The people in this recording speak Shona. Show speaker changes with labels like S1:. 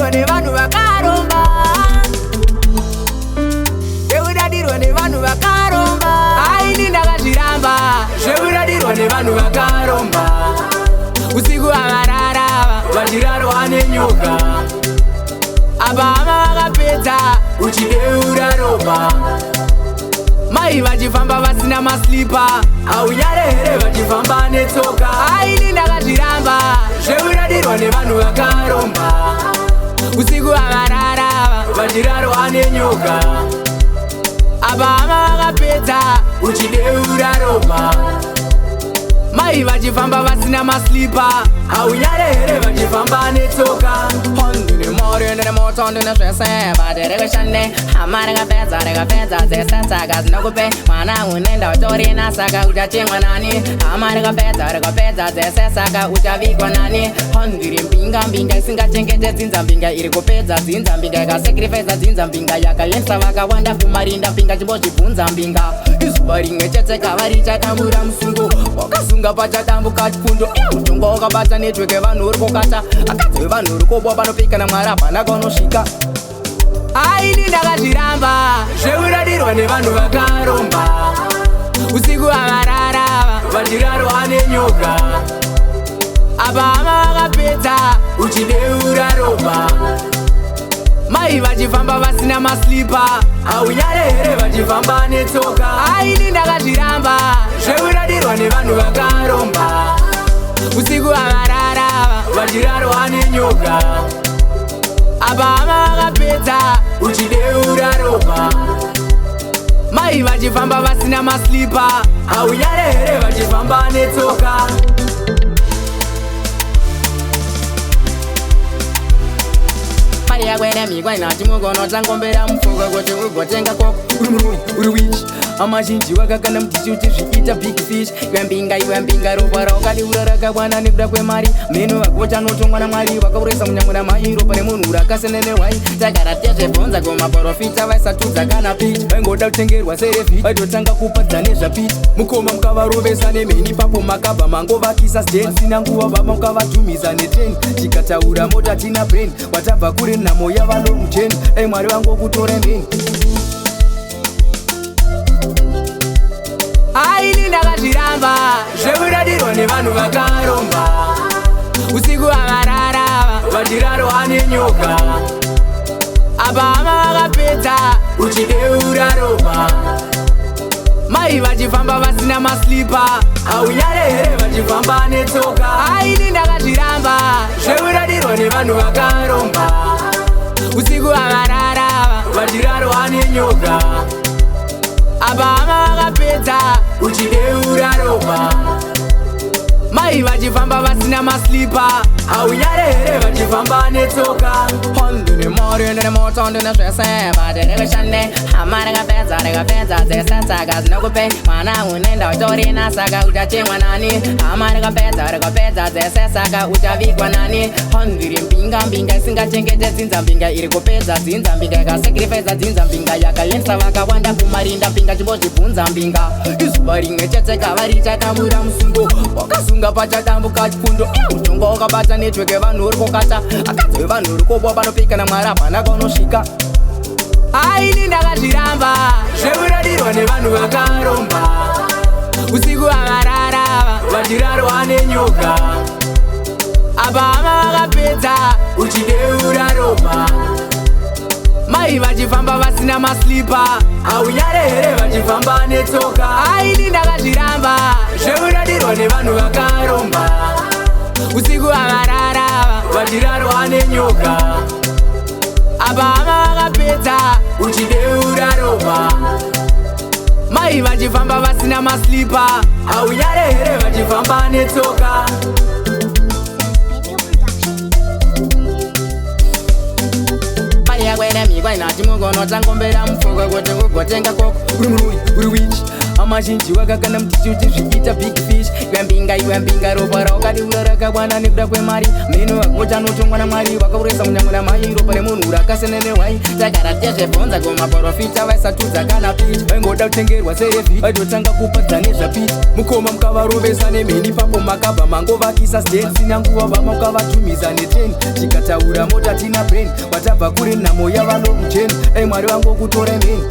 S1: Zvekudadirwa nevanhu vakaromba. Zvekudadirwa nevanhu vakaromba. Aini ndakazviramba. Zvekudadirwa nevanhu vakaromba. Usiku vakarara vachirarwa nenyoka. Apa hama vakapedza uchideura ropa. Mai vachifamba vasina maslipa. Aunyare here vachifamba netsoka. Aini ndakazviramba. Zvekudadirwa nevanhu vakaromba. Usiku vakarara vachirarwa nenyoka. Apa hama vakapedza uchideura ropa. Mai vachifamba vasina maslipa. Aunyare here vachifamba netsoka. Ndine mori ndine moto ndine zvese baterekeshane. Hama rekapedza dzesetsaka dzinokupe mwana unenda utorina saka uchachemwa nani. Hama rekapedza dzesesaka uchavikwa nani. Ndiri mbinga isingachengete dzinza mbinga iri kupedza dzinza mbinga ikasacrifice dzinza mbinga yakaendesa vakawanda kumarinda mbinga chimbozvibvunza mbinga. Izuva rimwe chete kavari chakambura musungo wakasunga pachadambuka chifundo. Utongo wakabata network yevanhu uri kukata. Akadzi vevanhu uri kubwa panopika namwari hapana kaunosvika. Aini ndakazviramba. Zvekudadirwa nevanhu vakaromba. Usiku vakarara vachirarwa nenyoka. Apa hama vakapedza uchideura ropa. Mai vachifamba vasina maslipa. Aunyare here vachifamba netsoka. Aini ndakazviramba. Zvekudadirwa nevanhu vakaromba. Usiku vakarara vachirarwa nenyoka. Apa hama vakapedza uchideura ropa. Mai vachifamba vasina maslipa. Aunyare here vachifamba netsoka. Yakwene migwa inachimugono tangombera mufuko kuti ugotenga koko. Uri murui uri wichi amazhinji wakakanda mutichi uchizviita big fish. Iwe mbinga ropa raukadiura rakakwana nekuda kwemari. Meno vakocha anotongwa namwari vakauresa munyango namai. Ropa remunhu rakasenenewai tagara tezvebvonza kumaprofita vaisatudza kana pich. Vaingoda kutengerwa serefi vaitotanga kupadza nezvapiti. Mukoma mukavarovesa nemheni papo makabva mangovakisa sten. Sina nguva vama mukavatumisa neteni. Tikataura mota tina brain watabva kuri nhamo yavalomuteni. Dai mwari vangokutore mheni. Aini ndakazviramba. Zvekudadirwa nevanhu vakaromba. Usiku vakarara vachirarwa nenyoka. Apa hama vakapedza uchideura ropa. Mai vachifamba vasina maslipa. Aunyare here vachifamba netsoka. Aini ndakazviramba. Zvekudadirwa nevanhu vakaromba. Usiku vakarara vachirarwa nenyoka. Apa hama vakapedza uchideura ropa. Mai vachifamba vasina maslipa. Aunyare here vachifamba netsoka. Ndine mori ndine moto ndine zvese baterekeshane. Hama rekapedza dzesetsaka dzinokupe mwana unenda utorina saka uchachemwa nani. Hama rekapedza dzesesaka uchavikwa nani. Ndiri mbinga isingachengete dzinza mbinga iri kupedza dzinza mbinga ikasacrifice dzinza mbinga yakaendesa vakawanda kumarinda mbinga chimbozvibvunza mbinga. Izuva rimwe chete kavari chakambura musungo wakasunga pachadambuka chifundo. Utongo wakabata network yevanhu uri kukata. Akadzi vevanhu uri kubwa panopika namwari hapana kaunosvika. Aini ndakazviramba. Zvekudadirwa nevanhu vakaromba. Usiku vakarara vachirarwa nenyoka. Apa hama vakapedza uchideura ropa. Mai vachifamba vasina maslipa. Aunyare here vachifamba netsoka. Aini ndakazviramba. Zvekudadirwa nevanhu vakaromba. Usiku vakarara vachirarwa nenyoka. Apa hama vakapedza uchideura ropa. Mai vachifamba vasina maslipa. Aunyare here vachifamba netsoka. Yakwene migwa inachimugono tangombera mufuko kuti ugotenga koko. Uri murui uri wichi amazhinji wakakanda mutichi uchizviita big fish. Iwe mbinga ropa raukadiura rakakwana nekuda kwemari. Meno wakoti anotongwa naMwari wakauresa munyango namai. Ropa remunhu rakasiyana nehwai. Tagara tichezvebvunza kumaprofita vaisatudza kana piti. Vaingoda kutengerwa serefi vaitotanga kupadza nezvapiti. Mukoma mukavarovesa nemheni papo makabva mangovakisa stand. Sina nguva vama ukavatumisa netreni. Tikataura mota tina brain. Vatabva kure nhamo yavano muteni. Dai Mwari vangokutora mheni.